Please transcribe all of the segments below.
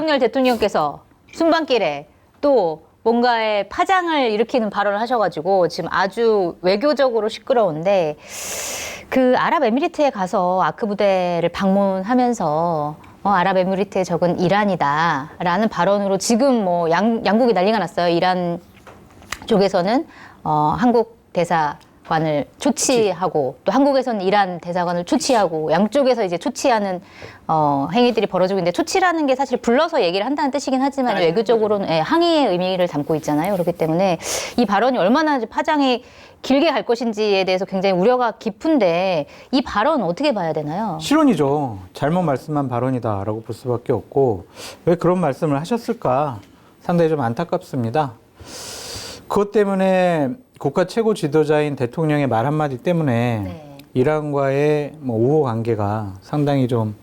윤석열 대통령께서 순방길에 또 뭔가의 파장을 일으키는 발언을 하셔가지고 지금 아주 외교적으로 시끄러운데 그 아랍에미리트에 가서 아크 부대를 방문하면서 아랍에미리트의 적은 이란이다라는 발언으로 지금 뭐 양국이 난리가 났어요. 이란 쪽에서는 한국 대사관을 초치하고 또 한국에서는 이란 대사관을 초치하고 양쪽에서 이제 초치하는 행위들이 벌어지고 있는데 초치라는 게 사실 불러서 얘기를 한다는 뜻이긴 하지만 외교적으로는 항의의 의미를 담고 있잖아요. 그렇기 때문에 이 발언이 얼마나 파장이 길게 갈 것인지에 대해서 굉장히 우려가 깊은데 이 발언 어떻게 봐야 되나요? 실언이죠. 잘못 말씀한 발언이다라고 볼 수밖에 없고 왜 그런 말씀을 하셨을까 상당히 좀 안타깝습니다. 그것 때문에 국가 최고 지도자인 대통령의 말 한마디 때문에 네. 이란과의 뭐 우호 관계가 상당히 좀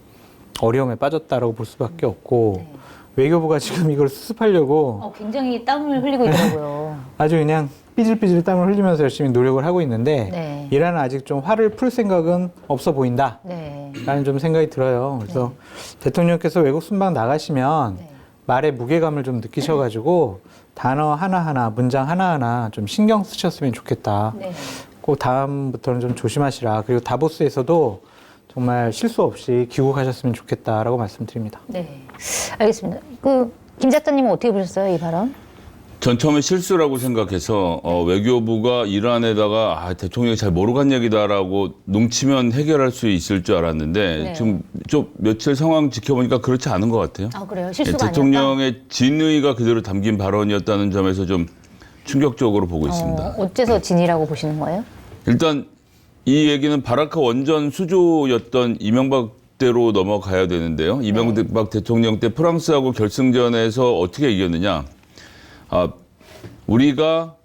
어려움에 빠졌다라고 볼 수밖에 없고 네. 외교부가 지금 이걸 수습하려고 굉장히 땀을 흘리고 있더라고요. 아주 그냥 삐질삐질 땀을 흘리면서 열심히 노력을 하고 있는데 네. 이란은 아직 좀 화를 풀 생각은 없어 보인다. 네. 라는 좀 생각이 들어요. 그래서 대통령께서 외국 순방 나가시면 네. 말의 무게감을 좀 느끼셔가지고 단어 하나하나, 문장 하나하나 좀 신경 쓰셨으면 좋겠다. 네. 꼭 다음부터는 좀 조심하시라. 그리고 다보스에서도 정말 실수 없이 귀국하셨으면 좋겠다라고 말씀드립니다. 네. 알겠습니다. 김 작가님은 어떻게 보셨어요, 이 발언? 전 처음에 실수라고 생각해서 외교부가 이란에다가 대통령이 잘 모르고 한 얘기다라고 농치면 해결할 수 있을 줄 알았는데 네. 지금 좀 며칠 상황 지켜보니까 그렇지 않은 것 같아요. 아, 그래요? 실수가 대통령의 진의가 그대로 담긴 발언이었다는 점에서 좀 충격적으로 보고 있습니다. 어째서 진이라고 보시는 거예요? 일단 이 얘기는 바라카 원전 수조였던 이명박 때로 넘어가야 되는데요. 이명박 대통령 때 프랑스하고 결승전에서 어떻게 이겼느냐. 우리가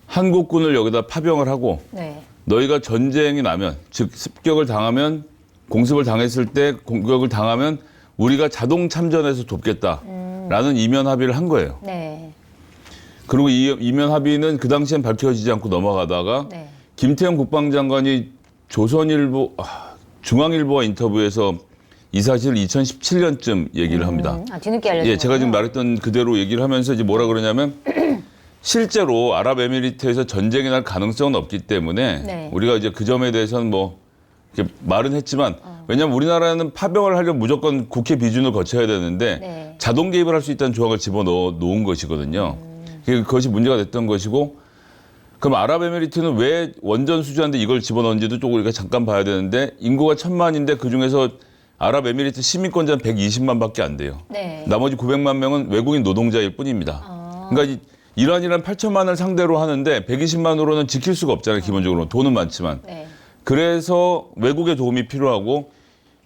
한국군을 여기다 파병을 하고 네. 너희가 전쟁이 나면, 즉 습격을 당하면, 공습을 당했을 때 공격을 당하면 우리가 자동 참전해서 돕겠다라는 이면 합의를 한 거예요. 네. 그리고 이 이면 합의는 그 당시엔 밝혀지지 않고 넘어가다가 네. 김태형 국방장관이 조선일보, 중앙일보와 인터뷰에서 이 사실을 2017년쯤 얘기를 합니다. 뒤늦게 알려진 예, 제가 지금 말했던 그대로 얘기를 하면서 이제 뭐라 그러냐면 실제로 아랍에미리트에서 전쟁이 날 가능성은 없기 때문에 네. 우리가 이제 그 점에 대해서는 뭐 이렇게 말은 했지만 왜냐하면 우리나라는 파병을 하려면 무조건 국회 비준을 거쳐야 되는데 네. 자동 개입을 할 수 있다는 조항을 집어넣어 놓은 것이거든요. 그것이 문제가 됐던 것이고 그럼 아랍에미리트는 왜 원전 수주한데 이걸 집어넣은지도 좀 우리가 잠깐 봐야 되는데 인구가 1,000만인데 그중에서 아랍에미리트 시민권자는 120만밖에 안 돼요. 네. 나머지 900만 명은 외국인 노동자일 뿐입니다. 그러니까 이란이란 8천만을 상대로 하는데 120만으로는 지킬 수가 없잖아요. 기본적으로 돈은 많지만. 네. 그래서 외국의 도움이 필요하고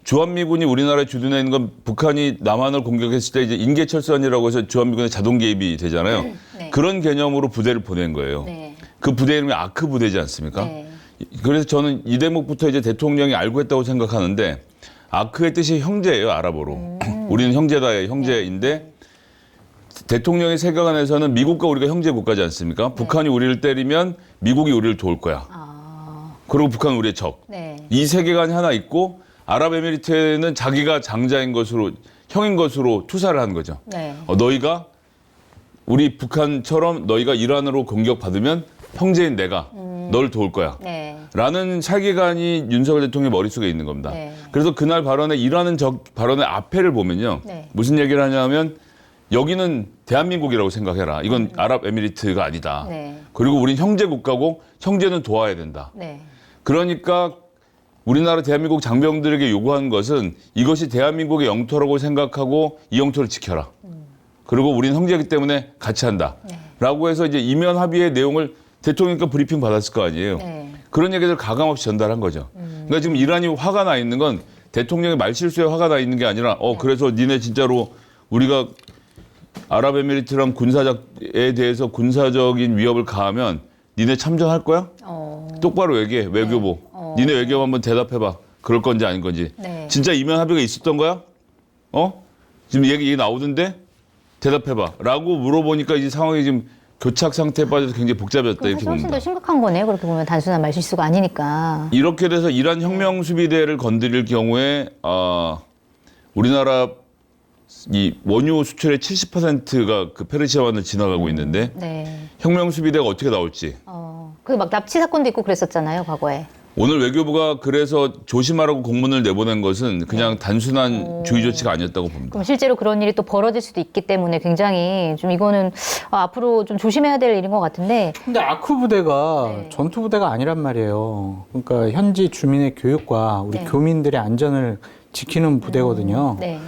주한미군이 우리나라에 주둔해 있는 건 북한이 남한을 공격했을 때 이제 인계철선이라고 해서 주한미군의 자동 개입이 되잖아요. 네. 그런 개념으로 부대를 보낸 거예요. 네. 그 부대 이름이 아크 부대지 않습니까? 네. 그래서 저는 이 대목부터 이제 대통령이 알고 했다고 생각하는데 아크의 뜻이 형제예요, 아랍어로. 우리는 형제다의 형제인데 대통령의 세계관에서는 미국과 우리가 형제 국가지 않습니까? 북한이 우리를 때리면 미국이 우리를 도울 거야. 그리고 북한은 우리의 적. 네. 이 세계관이 하나 있고 아랍에미리트에는 자기가 장자인 것으로 형인 것으로 투사를 한 거죠. 네. 너희가 우리 북한처럼 너희가 이란으로 공격받으면 형제인 내가 널 도울 거야. 네. 라는 세계관이 윤석열 대통령의 머릿속에 있는 겁니다. 네. 그래서 그날 발언에 이란은 발언의 앞에를 보면요. 네. 무슨 얘기를 하냐면 여기는 대한민국이라고 생각해라. 이건 아랍에미리트가 아니다. 네. 그리고 우린 형제 국가고 형제는 도와야 된다. 네. 그러니까 우리나라 대한민국 장병들에게 요구한 것은 이것이 대한민국의 영토라고 생각하고 이 영토를 지켜라. 그리고 우리는 형제이기 때문에 같이 한다. 네. 라고 해서 이제 이면 합의의 내용을 대통령과 브리핑 받았을 거 아니에요. 네. 그런 얘기를 가감없이 전달한 거죠. 그러니까 지금 이란이 화가 나 있는 건 대통령의 말실수에 화가 나 있는 게 아니라 그래서 니네 진짜로 우리가 아랍에미리트랑 군사작에 대해서 군사적인 위협을 가하면 니네 참전할 거야? 똑바로 얘기해, 외교부. 니네 외교부 한번 대답해봐. 그럴 건지 아닌 건지. 네. 진짜 이면 합의가 있었던 거야? 지금 얘기 나오던데? 대답해봐. 라고 물어보니까 이제 상황이 지금 교착 상태에 빠져서 굉장히 복잡해졌다 그럼 이렇게 사실 훨씬 봅니다. 더 심각한 거네요. 그렇게 보면 단순한 말실수가 아니니까. 이렇게 돼서 이란 혁명수비대를 건드릴 경우에 우리나라 이 원유 수출의 70%가 그 페르시아만을 지나가고 있는데 네. 혁명 수비대가 어떻게 나올지. 그 막 납치 사건도 있고 그랬었잖아요, 과거에. 오늘 외교부가 그래서 조심하라고 공문을 내보낸 것은 그냥 단순한 주의 조치가 아니었다고 봅니다. 그럼 실제로 그런 일이 또 벌어질 수도 있기 때문에 굉장히 좀 이거는 앞으로 좀 조심해야 될 일인 것 같은데. 근데 아크 부대가 네. 전투 부대가 아니란 말이에요. 그러니까 현지 주민의 교육과 우리 네. 교민들의 안전을 지키는 부대거든요. 네.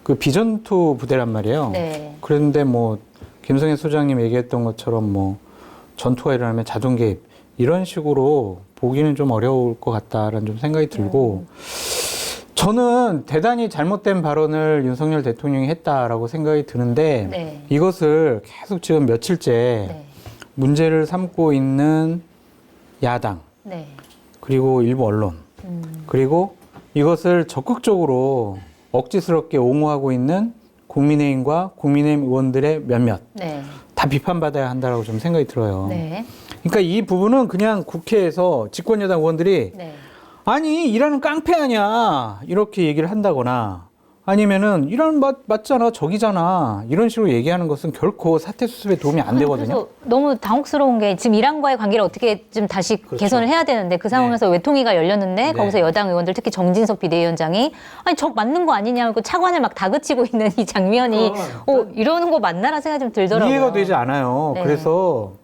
그 비전투 부대란 말이에요. 네. 그런데 뭐 김성애 소장님 얘기했던 것처럼 뭐 전투가 일어나면 자동 개입 이런 식으로 보기는 좀 어려울 것 같다라는 좀 생각이 들고 저는 대단히 잘못된 발언을 윤석열 대통령이 했다라고 생각이 드는데 네. 이것을 계속 지금 며칠째 네. 문제를 삼고 있는 야당 네. 그리고 일부 언론 그리고 이것을 적극적으로 억지스럽게 옹호하고 있는 국민의힘과 국민의힘 의원들의 몇몇 네. 다 비판받아야 한다라고 좀 생각이 들어요. 네. 그러니까 이 부분은 그냥 국회에서 집권여당 의원들이 네. 아니 이란은 깡패 아니야 이렇게 얘기를 한다거나 아니면은 이란 맞잖아 저기잖아 이런 식으로 얘기하는 것은 결코 사태 수습에 도움이 안 되거든요. 그래서 너무 당혹스러운 게 지금 이란과의 관계를 어떻게 좀 다시 그렇죠. 개선을 해야 되는데 그 상황에서 외통위가 열렸는데 네. 거기서 여당 의원들 특히 정진석 비대위원장이 아니 적 맞는 거 아니냐고 차관을 막 다그치고 있는 이 장면이 이러는 거 맞나라는 생각이 좀 들더라고요. 이해가 되지 않아요. 네. 그래서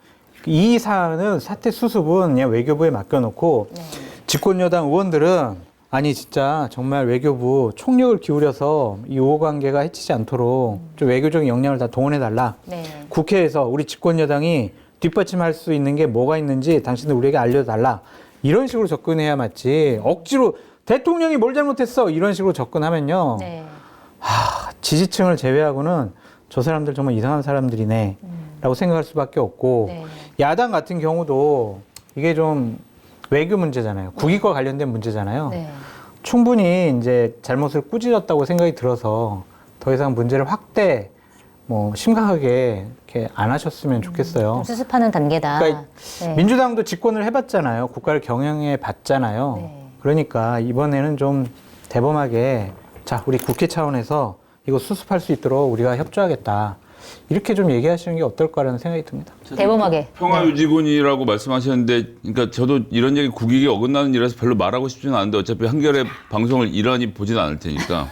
이 사안은 사태 수습은 그냥 외교부에 맡겨놓고 네. 집권여당 의원들은 아니 진짜 정말 외교부 총력을 기울여서 이 우호관계가 해치지 않도록 좀 외교적인 역량을 다 동원해달라. 네. 국회에서 우리 집권여당이 뒷받침할 수 있는 게 뭐가 있는지 당신들 우리에게 알려달라. 이런 식으로 접근해야 맞지. 억지로 대통령이 뭘 잘못했어. 이런 식으로 접근하면요. 네. 지지층을 제외하고는 저 사람들 정말 이상한 사람들이네. 라고 생각할 수밖에 없고 네. 야당 같은 경우도 이게 좀 외교 문제잖아요. 국익과 관련된 문제잖아요. 네. 충분히 이제 잘못을 꾸짖었다고 생각이 들어서 더 이상 문제를 확대 뭐 심각하게 이렇게 안 하셨으면 좋겠어요. 좀 수습하는 단계다. 그러니까 네. 민주당도 집권을 해봤잖아요. 국가를 경영해 봤잖아요. 네. 그러니까 이번에는 좀 대범하게 자 우리 국회 차원에서 이거 수습할 수 있도록 우리가 협조하겠다. 이렇게 좀 얘기하시는 게 어떨까라는 생각이 듭니다. 대범하게. 평화유지군이라고 말씀하셨는데, 그러니까 저도 이런 얘기 국익에 어긋나는 일이라서 별로 말하고 싶지는 않은데 어차피 한겨레 방송을 이란이 보진 않을 테니까.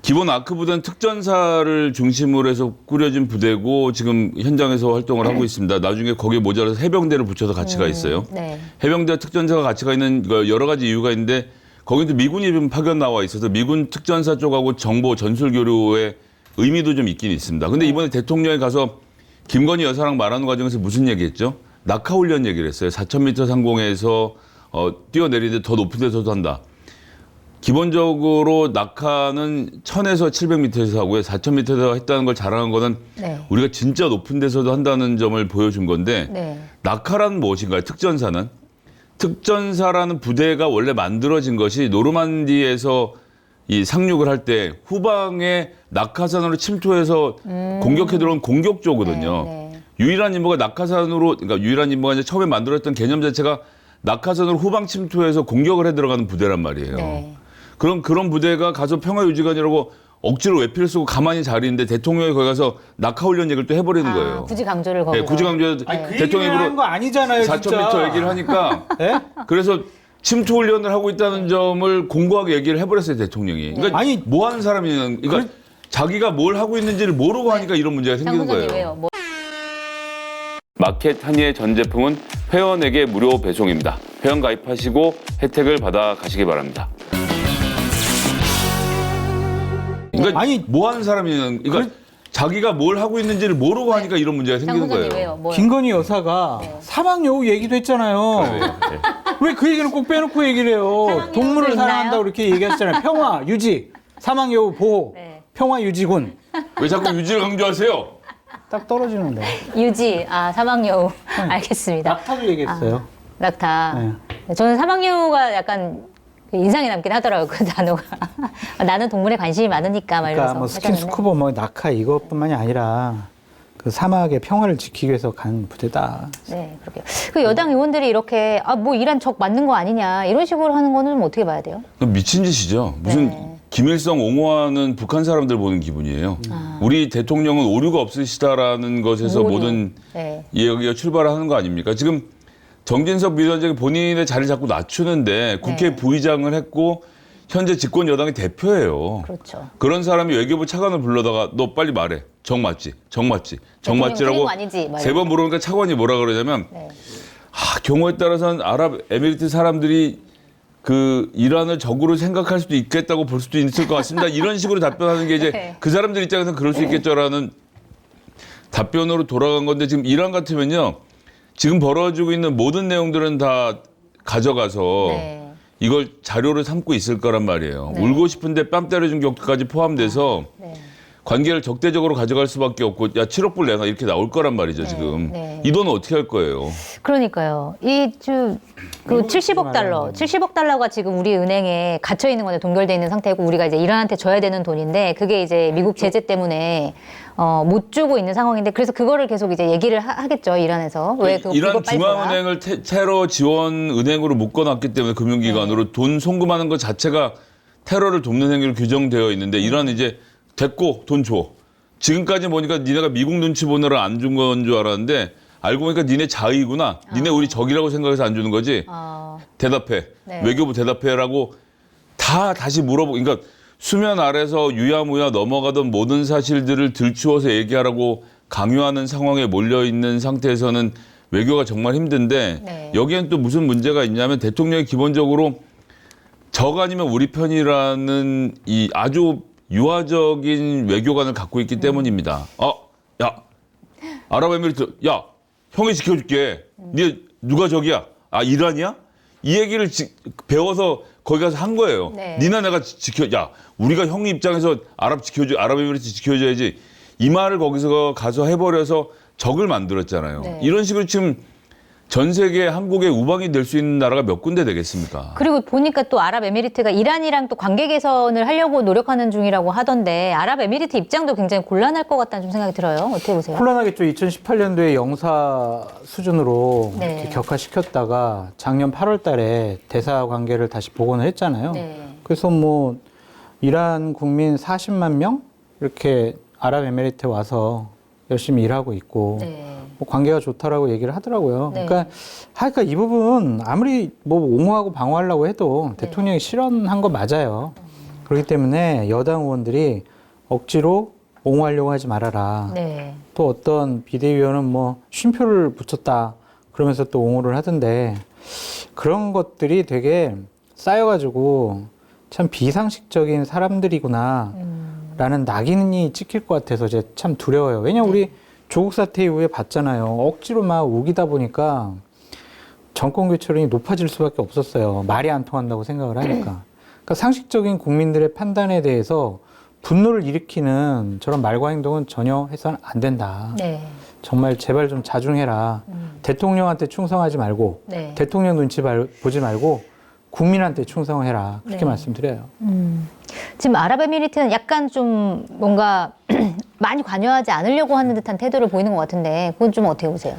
기본 아크 부대는 특전사를 중심으로 해서 꾸려진 부대고 지금 현장에서 활동을 하고 있습니다. 나중에 거기에 모자라서 해병대를 붙여서 같이 가 있어요. 네. 해병대와 특전사가 같이 가 있는 여러 가지 이유가 있는데 거기도 미군이 좀 파견 나와 있어서 미군 특전사 쪽하고 정보 전술 교류의 의미도 좀 있긴 있습니다. 근데 이번에 대통령이 가서 김건희 여사랑 말하는 과정에서 무슨 얘기했죠? 낙하 훈련 얘기를 했어요. 4,000m 상공에서 뛰어내리는데 더 높은 데서도 한다. 기본적으로 낙하는 1,000에서 700m에서 하고요. 4,000m에서 했다는 걸 자랑한 거는 네. 우리가 진짜 높은 데서도 한다는 점을 보여준 건데 네. 낙하란 무엇인가요? 특전사는? 특전사라는 부대가 원래 만들어진 것이 노르만디에서 이 상륙을 할 때 후방에 낙하산으로 침투해서 공격해 들어온 공격조거든요. 네. 유일한 임무가 낙하산으로, 그러니까 유일한 임무가 이제 처음에 만들었던 개념 자체가 낙하산으로 후방 침투해서 공격을 해 들어가는 부대란 말이에요. 네. 그런 부대가 가서 평화유지관이라고 억지로 외피를 쓰고 가만히 자리 있는데 대통령이 거기 가서 낙하훈련 얘기를 또 해버리는 거예요. 굳이 강조를 거기서. 네, 굳이 강조해서 그 대통령으로 하는 거 아니잖아요, 4,000m 얘기를 하니까 네? 그래서 침투 훈련을 하고 있다는 점을 공고하게 얘기를 해버렸어요, 대통령이. 그러니까 아니, 뭐 하는 사람이냐. 그러니까 자기가 뭘 하고 있는지를 모르고 하니까 이런 문제가 생기는 장소장님 거예요. 왜요? 뭐. 마켓 한의의 전 제품은 회원에게 무료 배송입니다. 회원 가입하시고 혜택을 받아 가시기 바랍니다. 그러니까 아니, 뭐 하는 사람이냐. 그러니까 자기가 뭘 하고 있는지를 모르고 하니까 이런 문제가 생기는 장소장님 거예요. 왜요? 뭐. 김건희 여사가 사망 여우 얘기도 했잖아요. 네. 왜 그 얘기는 꼭 빼놓고 얘기를 해요? 사망 동물을 여우도 사랑한다고 있나요? 이렇게 얘기하시잖아요. 평화, 유지, 사망 여우 보호, 네. 평화 유지군. 왜 자꾸 유지를 강조하세요? 딱 떨어지는데. 유지, 사망여우. 알겠습니다. 낙타도 얘기했어요. 낙타. 저는 사망여우가 약간 인상이 남긴 하더라고요, 그 단어가. 나는 동물에 관심이 많으니까, 막 그러니까 이러면서. 뭐 하셨는데. 스킨스쿠버, 뭐 낙하 이것뿐만이 아니라 그 사막의 평화를 지키기 위해서 간 부대다. 네, 그렇게. 그 여당 의원들이 이렇게, 뭐 이란 적 맞는 거 아니냐, 이런 식으로 하는 거는 좀 어떻게 봐야 돼요? 미친 짓이죠. 무슨 네. 김일성 옹호하는 북한 사람들 보는 기분이에요. 우리 대통령은 오류가 없으시다라는 것에서 오류. 모든 네. 이야기가 출발하는 거 아닙니까? 지금 정진석 비서관이 본인의 자리를 자꾸 낮추는데 국회 네. 부의장을 했고 현재 집권 여당의 대표예요. 그렇죠. 그런 사람이 외교부 차관을 불러다가 너 빨리 말해. 정 맞지? 정 맞지? 정 대통령 맞지라고 틀린 거 아니지? 막 세 번 물어보니까 차관이 뭐라 그러냐면 네. 경우에 따라서는 아랍에미리트 사람들이 그 이란을 적으로 생각할 수도 있겠다고 볼 수도 있을 것 같습니다. 이런 식으로 답변하는 게 이제 네. 그 사람들 입장에서는 그럴 수 있겠죠라는 답변으로 돌아간 건데 지금 이란 같으면요. 지금 벌어지고 있는 모든 내용들은 다 가져가서 네. 이걸 자료를 삼고 있을 거란 말이에요. 네. 울고 싶은데 뺨 때려준 격까지 포함돼서 네. 관계를 적대적으로 가져갈 수밖에 없고 야 7억 불 내놔 이렇게 나올 거란 말이죠 네. 지금. 네. 이 돈은 어떻게 할 거예요? 그러니까요. 그 70억 달러, 70억 달러가 지금 우리 은행에 갇혀 있는 건데 동결돼 있는 상태고 우리가 이제 이란한테 줘야 되는 돈인데 그게 이제 미국 제재 때문에 못 주고 있는 상황인데 그래서 그거를 계속 이제 얘기를 하겠죠 이란에서 왜 그거 이란 빨리 줘라. 중앙은행을 테러 지원 은행으로 묶어놨기 때문에 금융기관으로 네. 돈 송금하는 것 자체가 테러를 돕는 행위로 규정되어 있는데 이란은 이제 됐고 돈 줘. 지금까지 보니까 니네가 미국 눈치 보느라 안 준 건 줄 알았는데 알고 보니까 니네 자의구나. 니네 우리 적이라고 생각해서 안 주는 거지. 대답해. 네. 외교부 대답해라고 다 다시 물어보고 그러니까 수면 아래서 유야무야 넘어가던 모든 사실들을 들추어서 얘기하라고 강요하는 상황에 몰려있는 상태에서는 외교가 정말 힘든데 네. 여기엔 또 무슨 문제가 있냐면 대통령이 기본적으로 적 아니면 우리 편이라는 이 아주 유화적인 외교관을 갖고 있기 때문입니다. 야, 아랍에미리트, 야, 형이 지켜줄게. 네 누가 적이야? 이란이야? 이 얘기를 배워서 거기 가서 한 거예요. 네. 니나 내가 야, 우리가 형 입장에서 아랍에미리트 지켜줘야지. 이 말을 거기서 가서 해버려서 적을 만들었잖아요. 네. 이런 식으로 지금 전 세계 한국의 우방이 될 수 있는 나라가 몇 군데 되겠습니까? 그리고 보니까 또 아랍에미리트가 이란이랑 또 관계 개선을 하려고 노력하는 중이라고 하던데 아랍에미리트 입장도 굉장히 곤란할 것 같다는 좀 생각이 들어요. 어떻게 보세요? 곤란하겠죠. 2018년도에 영사 수준으로 네. 이렇게 격화시켰다가 작년 8월 달에 대사 관계를 다시 복원을 했잖아요. 네. 그래서 뭐 이란 국민 40만 명 이렇게 아랍에미리트에 와서 열심히 일하고 있고 네. 뭐 관계가 좋다라고 얘기를 하더라고요. 네. 그러니까 이 부분 아무리 뭐 옹호하고 방어하려고 해도 대통령이 실언한 거 맞아요. 그렇기 때문에 여당 의원들이 억지로 옹호하려고 하지 말아라. 네. 또 어떤 비대위원은 뭐 쉼표를 붙였다 그러면서 또 옹호를 하던데 그런 것들이 되게 쌓여가지고 참 비상식적인 사람들이구나 라는 낙인이 찍힐 것 같아서 이제 참 두려워요. 왜냐면 우리 조국 사태 이후에 봤잖아요. 억지로 막 우기다 보니까 정권 교체론이 높아질 수밖에 없었어요. 말이 안 통한다고 생각을 하니까. 그러니까 상식적인 국민들의 판단에 대해서 분노를 일으키는 저런 말과 행동은 전혀 해서는 안 된다. 네. 정말 제발 좀 자중해라. 대통령한테 충성하지 말고 네. 대통령 눈치 보지 말고 국민한테 충성해라. 그렇게 네. 말씀드려요. 지금 아랍에미리트는 약간 좀 뭔가 많이 관여하지 않으려고 하는 듯한 태도를 보이는 것 같은데 그건 좀 어떻게 보세요?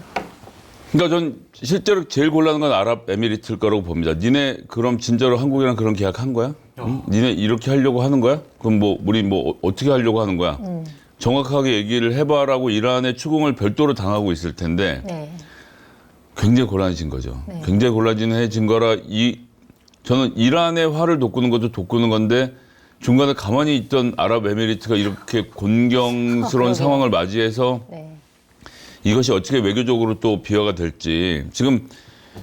그러니까 전 실제로 제일 곤란한 건 아랍에미리트일 거라고 봅니다. 니네 그럼 진짜로 한국이랑 그런 계약한 거야? 응? 니네 이렇게 하려고 하는 거야? 그럼 뭐 우리 뭐 어떻게 하려고 하는 거야? 정확하게 얘기를 해봐라고 이란의 추궁을 별도로 당하고 있을 텐데 네. 굉장히 곤란해진 거죠. 네. 굉장히 곤란해진 거라 저는 이란의 화를 돋구는 것도 돋구는 건데 중간에 가만히 있던 아랍에미리트가 이렇게 곤경스러운 그러게요. 상황을 맞이해서 네. 이것이 어떻게 외교적으로 또 비화가 될지 지금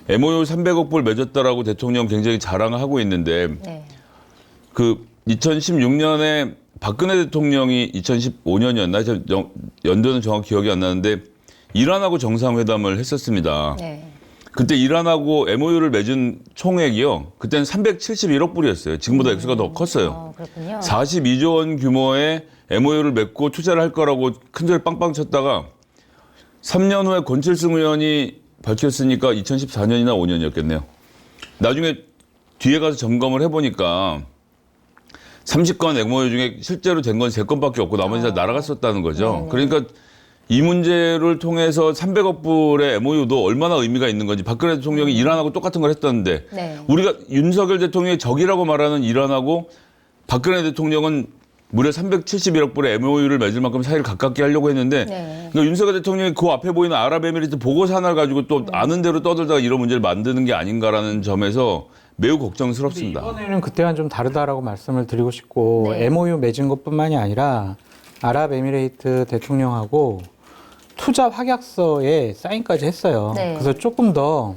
MOU 300억 불 맺었다라고 대통령 굉장히 자랑을 하고 있는데 네. 그 2016년에 박근혜 대통령이 2015년이었나 연도는 정확히 기억이 안 나는데 이란하고 정상회담을 했었습니다. 네. 그때 이란하고 MOU를 맺은 총액이요. 그때는 371억 불이었어요. 지금보다 액수가 더 컸어요. 그렇군요. 42조 원 규모의 MOU를 맺고 투자를 할 거라고 큰소리 빵빵 쳤다가 3년 후에 권칠승 의원이 밝혔으니까 2014년이나 5년이었겠네요. 나중에 뒤에 가서 점검을 해보니까 30건 MOU 중에 실제로 된 건 3건밖에 없고 나머지 다 날아갔었다는 거죠. 네네. 그러니까 이 문제를 통해서 300억 불의 MOU도 얼마나 의미가 있는 건지 박근혜 대통령이 이란하고 똑같은 걸 했다는데 네. 우리가 윤석열 대통령이 적이라고 말하는 이란하고 박근혜 대통령은 무려 371억 불의 MOU를 맺을 만큼 사이를 가깝게 하려고 했는데 네. 그러니까 윤석열 대통령이 그 앞에 보이는 아랍에미리트 보고서 하나를 가지고 또 아는 대로 떠들다가 이런 문제를 만드는 게 아닌가라는 점에서 매우 걱정스럽습니다. 이번에는 그때와는 좀 다르다라고 말씀을 드리고 싶고 네. MOU 맺은 것뿐만이 아니라 아랍에미레이트 대통령하고 투자 확약서에 사인까지 했어요. 네. 그래서 조금 더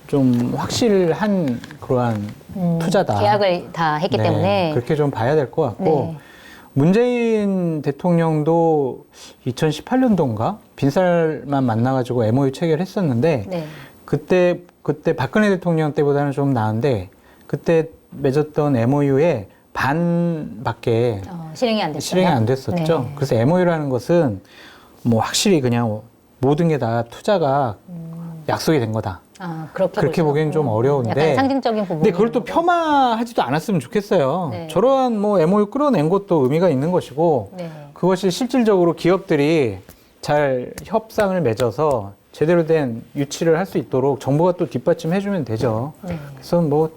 좀 확실한 그러한 투자다. 계약을 다 했기 네, 때문에. 그렇게 좀 봐야 될 것 같고 네. 문재인 대통령도 2018년도인가 빈살만 만나가지고 MOU 체결했었는데 네. 그때 박근혜 대통령 때보다는 좀 나은데 그때 맺었던 MOU의 반밖에 실행이 안 됐어요. 실행이 안 됐었죠. 네. 그래서 MOU라는 것은 뭐 확실히 그냥 모든 게 다 투자가 약속이 된 거다. 그렇게 보시고. 보기엔 좀 어려운데. 약간 상징적인 부분. 근데 그걸 또 폄하하지도 않았으면 좋겠어요. 네. 저러한 뭐 MOU 끌어낸 것도 의미가 있는 것이고 네. 그것이 실질적으로 기업들이 잘 협상을 맺어서 제대로 된 유치를 할 수 있도록 정부가 또 뒷받침해주면 되죠. 네. 그래서 뭐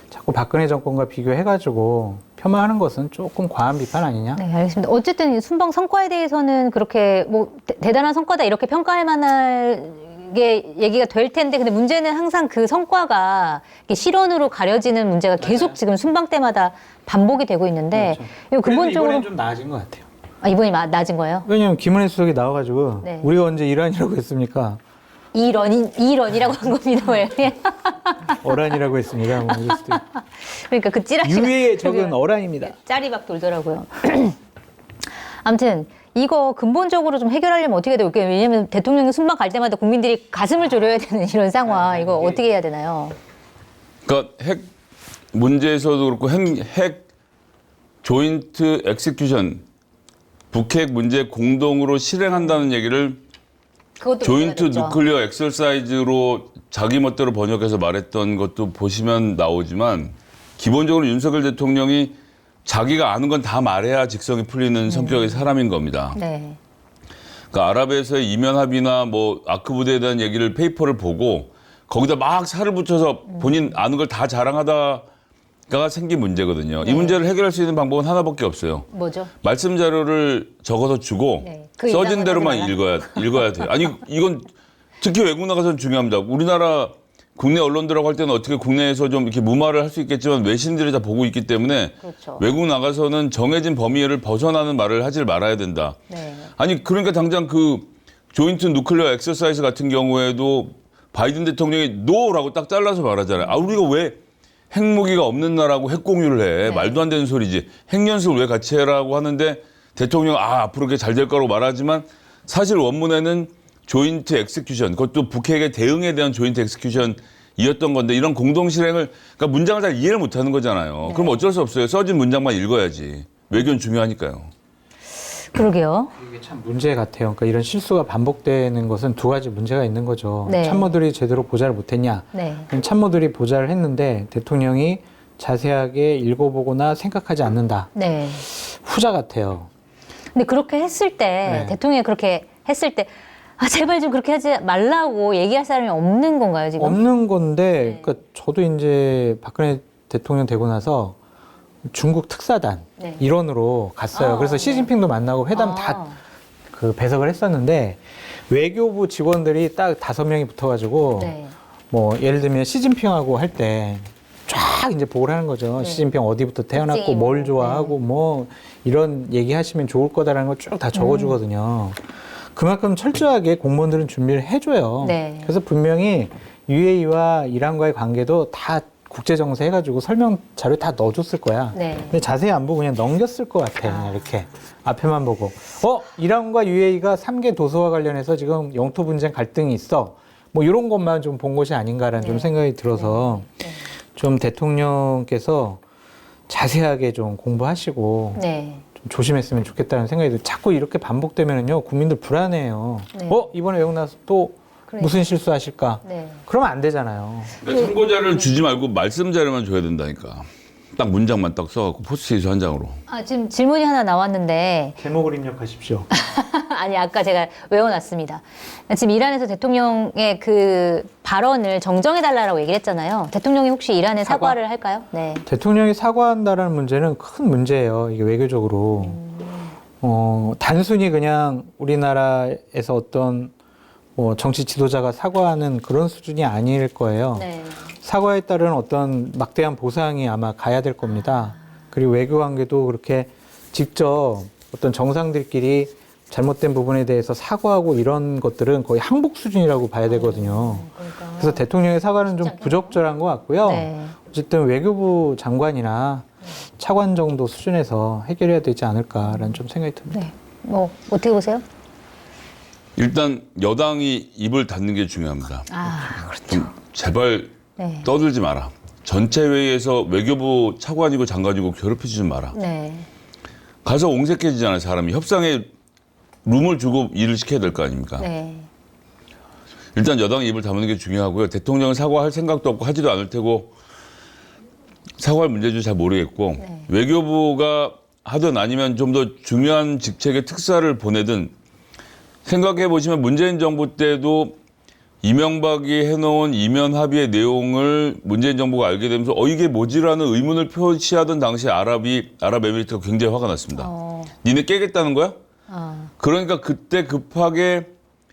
자꾸 박근혜 정권과 비교해가지고 폄하하는 것은 조금 과한 비판 아니냐? 네, 알겠습니다. 어쨌든 이 순방 성과에 대해서는 그렇게 뭐 대단한 성과다 이렇게 평가할 만한 게 얘기가 될 텐데, 근데 문제는 항상 그 성과가 이렇게 실언으로 가려지는 문제가 계속 지금 순방 때마다 반복이 되고 있는데, 이거 근본적으로 이번엔 좀 나아진 것 같아요. 이번이 낮은 거예요? 왜냐하면 김은혜 수석이 나와가지고 네. 우리가 언제 이란이라고 했습니까? 이런이라고 한 겁니다, 왜? 어란이라고 했습니다. 뭐 이럴 수도 있고. 그러니까 그 찌라시가 유해에 적은 어란입니다. 짤이 막 돌더라고요. 아무튼 이거 근본적으로 좀 해결하려면 어떻게 돼요? 왜냐면 대통령이 순방 갈 때마다 국민들이 가슴을 졸여야 되는 이런 상황. 이거 어떻게 해야 되나요? 그러니까 핵 문제에서도 그렇고 핵 조인트 엑스큐션 북핵 문제 공동으로 실행한다는 얘기를 그것도 조인트 문제가 됐죠. 누클리어 엑설사이즈로 자기 멋대로 번역해서 말했던 것도 보시면 나오지만 기본적으로 윤석열 대통령이 자기가 아는 건 다 말해야 직성이 풀리는 성격의 사람인 겁니다. 네. 그러니까 아랍에서의 이면 합의나 뭐 아크 부대에 대한 얘기를 페이퍼를 보고 거기다 막 살을 붙여서 본인 아는 걸 다 자랑하다가 생긴 문제거든요. 이 문제를 해결할 수 있는 방법은 하나밖에 없어요. 뭐죠? 말씀 자료를 적어서 주고 네. 그 써진 이상은 대로만 하지 말라? 읽어야 돼요. 아니 이건 특히 외국 나가서는 중요합니다. 우리나라 국내 언론들하고 할 때는 어떻게 국내에서 좀 이렇게 무마를 할 수 있겠지만 외신들이 다 보고 있기 때문에 그렇죠. 외국 나가서는 정해진 범위를 벗어나는 말을 하질 말아야 된다. 네. 아니 그러니까 당장 그 조인트 누클리어 엑서사이즈 같은 경우에도 바이든 대통령이 노라고 딱 잘라서 말하잖아요. 우리가 왜 핵무기가 없는 나라하고 핵 공유를 해? 네. 말도 안 되는 소리지. 핵연습을 왜 같이 해라고 하는데 대통령 앞으로 그게 잘 될 거라고 말하지만 사실 원문에는 조인트 엑스큐션, 그것도 북핵의 대응에 대한 조인트 엑스큐션이었던 건데 이런 공동 실행을 그러니까 문장을 잘 이해를 못 하는 거잖아요. 그럼 어쩔 수 없어요. 써진 문장만 읽어야지. 외교는 중요하니까요. 그러게요. 이게 참 문제 같아요. 그러니까 이런 실수가 반복되는 것은 두 가지 문제가 있는 거죠. 네. 참모들이 제대로 보좌를 못했냐? 네. 참모들이 보좌를 했는데 대통령이 자세하게 읽어보거나 생각하지 않는다. 네. 후자 같아요. 근데 그렇게 했을 때, 네. 대통령이 그렇게 했을 때, 제발 좀 그렇게 하지 말라고 얘기할 사람이 없는 건가요, 지금? 없는 건데, 네. 그러니까 저도 이제 박근혜 대통령 되고 나서 중국 특사단 네. 일원으로 갔어요. 그래서 시진핑도 만나고 회담 다 그 배석을 했었는데 외교부 직원들이 딱 5명이 붙어가지고 네. 뭐 예를 들면 시진핑하고 할 때 쫙 이제 보고를 하는 거죠. 네. 시진핑 어디부터 태어났고 특징이 뭘 뭐, 좋아하고 뭐 이런 얘기하시면 좋을 거다라는 걸 쭉 다 적어주거든요. 그만큼 철저하게 공무원들은 준비를 해줘요. 네. 그래서 분명히 UAE와 이란과의 관계도 다 국제정세 해가지고 설명 자료 다 넣어줬을 거야. 네. 근데 자세히 안 보고 그냥 넘겼을 것 같아. 그냥 이렇게 앞에만 보고. 이란과 UAE가 3개 도서와 관련해서 지금 영토 분쟁 갈등이 있어. 뭐 이런 것만 좀 본 것이 아닌가라는 네. 좀 생각이 들어서 좀 대통령께서 자세하게 좀 공부하시고 네. 좀 조심했으면 좋겠다는 생각이 들어요. 자꾸 이렇게 반복되면은요 국민들 불안해요. 네. 이번에 외국 나서 또 그러니까. 무슨 실수하실까? 네. 그러면 안 되잖아요. 그러니까 참고 자료를 주지 말고 말씀 자료만 줘야 된다니까. 딱 문장만 딱 써갖고 포스트잇 한 장으로. 아, 지금 질문이 하나 나왔는데 제목을 입력하십시오. 아니 아까 제가 외워놨습니다. 지금 이란에서 대통령의 그 발언을 정정해달라고 얘기를 했잖아요. 대통령이 혹시 이란에 사과를 할까요? 네. 대통령이 사과한다는 문제는 큰 문제예요. 이게 외교적으로. 단순히 그냥 우리나라에서 어떤 뭐 정치 지도자가 사과하는 그런 수준이 아닐 거예요. 네. 사과에 따른 어떤 막대한 보상이 아마 가야 될 겁니다. 그리고 외교 관계도 그렇게 직접 어떤 정상들끼리 잘못된 부분에 대해서 사과하고 이런 것들은 거의 항복 수준이라고 봐야 되거든요. 그러니까. 그래서 대통령의 사과는 좀 부적절한 것 같고요. 네. 어쨌든 외교부 장관이나 차관 정도 수준에서 해결해야 되지 않을까라는 좀 생각이 듭니다. 네. 뭐 어떻게 보세요? 일단 여당이 입을 닫는 게 중요합니다. 아, 그렇죠. 좀 제발 네. 떠들지 마라. 전체 회의에서 외교부 차관이고 장관이고 괴롭히지 좀 마라. 네. 가서 옹색해지잖아요, 사람이. 협상에 룸을 주고 일을 시켜야 될 거 아닙니까? 네. 일단 여당이 입을 다무는 게 중요하고요. 대통령은 사과할 생각도 없고 하지도 않을 테고 사과할 문제도 잘 모르겠고 네. 외교부가 하든 아니면 좀 더 중요한 직책의 특사를 보내든 생각해 보시면 문재인 정부 때도 이명박이 해놓은 이면 합의의 내용을 문재인 정부가 알게 되면서 이게 뭐지라는 의문을 표시하던 당시 아랍에미리트가 굉장히 화가 났습니다. 니네 깨겠다는 거야? 그러니까 그때 급하게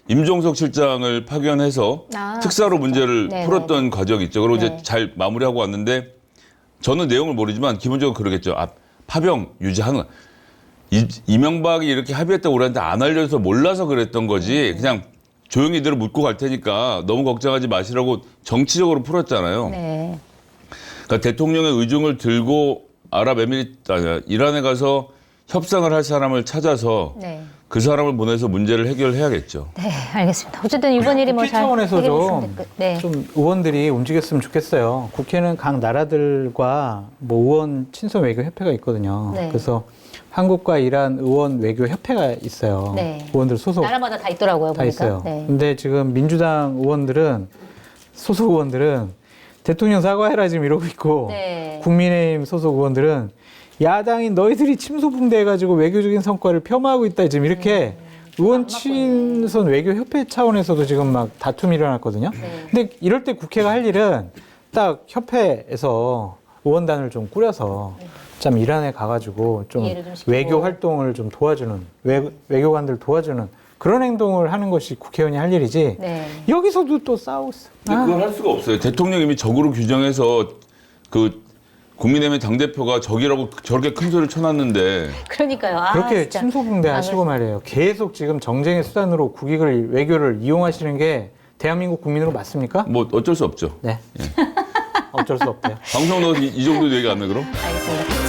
임종석 실장을 파견해서 특사로 문제를 네네. 풀었던 과정이 있죠. 그리고 네. 이제 잘 마무리하고 왔는데 저는 내용을 모르지만 기본적으로 그러겠죠. 파병 유지하는 거. 이명박이 이렇게 합의했다고 우리한테 안 알려줘서 몰라서 그랬던 거지. 그냥 조용히 이대로 묻고 갈 테니까 너무 걱정하지 마시라고 정치적으로 풀었잖아요. 네. 그러니까 대통령의 의중을 들고 이란에 가서 협상을 할 사람을 찾아서 네. 그 사람을 보내서 문제를 해결해야겠죠. 네, 알겠습니다. 어쨌든 이번 일이 뭐 국회 잘 차원에서 해결됐으면 네. 좀 의원들이 움직였으면 좋겠어요. 국회는 각 나라들과 뭐 의원 친선 외교 협회가 있거든요. 네. 그래서 한국과 이란 의원 외교 협회가 있어요. 네. 의원들 소속 나라마다 다 있더라고요. 다 보니까. 있어요. 네. 근데 지금 민주당 의원들은 소속 의원들은 대통령 사과해라 지금 이러고 있고 네. 국민의힘 소속 의원들은 야당인 너희들이 침소붕대해가지고 외교적인 성과를 폄하하고 있다 지금 이렇게 의원 친선 외교협회 차원에서도 지금 막 다툼이 일어났거든요. 네. 근데 이럴 때 국회가 할 일은 딱 협회에서 의원단을 좀 꾸려서 참 이란에 가가지고 좀 이해를 좀 시키고. 외교 활동을 좀 도와주는 외교관들 도와주는 그런 행동을 하는 것이 국회의원이 할 일이지. 네. 여기서도 또 싸우고 있어. 근데 그걸 할 수가 없어요. 대통령이 이미 적으로 규정해서 국민의힘 당대표가 적이라고 저렇게 큰 소리를 쳐놨는데 그러니까요. 그렇게 진짜. 침소붕대 하시고 말이에요. 계속 지금 정쟁의 수단으로 국익을 외교를 이용하시는 게 대한민국 국민으로 맞습니까? 뭐 어쩔 수 없죠. 네. 어쩔 수 없대요. 방송 너 이 정도 얘기 안 해 그럼? 알겠습니다.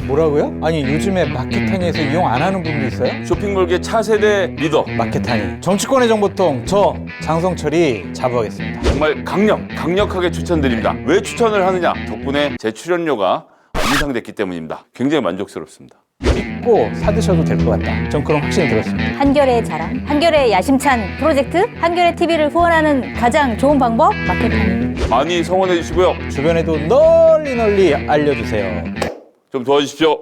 뭐라고요? 아니 요즘에 마켓타니에서 이용 안 하는 분도 있어요? 쇼핑몰계 차세대 리더 마켓타니 정치권의 정보통 저 장성철이 자부하겠습니다. 정말 강력하게 추천드립니다. 왜 추천을 하느냐? 덕분에 제 출연료가 인상됐기 때문입니다. 굉장히 만족스럽습니다. 믿고 사드셔도 될 것 같다. 전 그런 확신이 들었습니다. 한결의 자랑, 한결의 야심찬 프로젝트, 한결의 TV를 후원하는 가장 좋은 방법 마켓타니. 많이 성원해 주시고요. 주변에도 널리 알려주세요. 좀 도와주십시오.